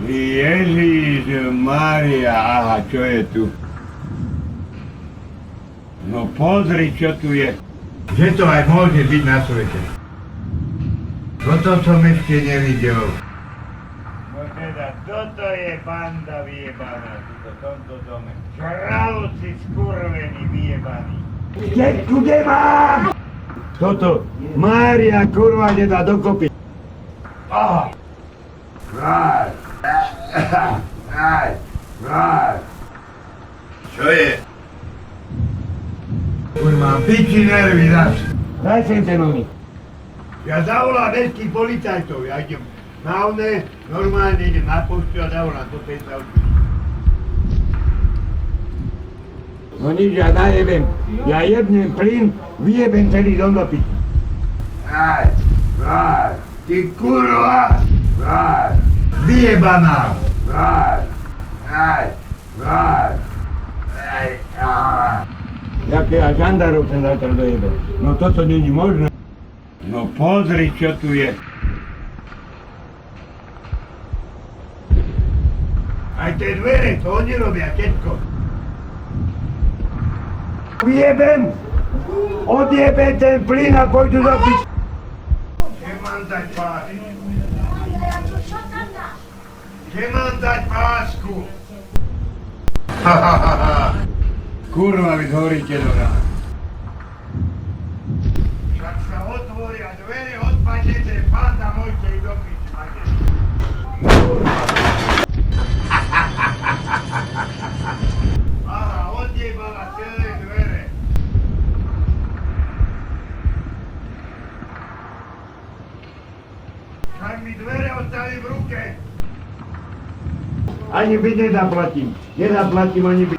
Ježiš Mária, aha, čo je tu? No pozri, čo tu je. Že to aj môže byť na svete. Toto som ešte nevidel. No teda, toto je banda vyjebaná v tomto dome. Žraloci skurvení vyjebaní. Všetku nemám! Toto Mária kurva nedá dokopy. Aha! Vraj! Čo je? Kurva, piči nervy zase. Daj sem ten oný. Ja zavolám mestských policajtov, ja idem na oné, normálne idem na poštu a zavolám do 5 autí. No nič, ja najebem. Ja jebnem plyn, vyjebem celý dom do piči. Vraj, ty kurva! Vraj, vyjebaná! Vraj. Jaké a žandarov som zatiaľ dojebel. No toto není možné. No pozri, čo tu je. Aj tie dvere, to oni robia, všetko. Vyjebem! Odjebem ten plyn a pôjdu do piči. Kde mám dať pásku? Kde mám dať pásku? Kurva, vy horíte do rána. Však sa otvoria dvere, odpadnete, banda, môžete ísť do piči, máte. Aha, odjebala celé dvere. Však mi dvere ostali v ruke. Ani byt nezaplatím ani byt.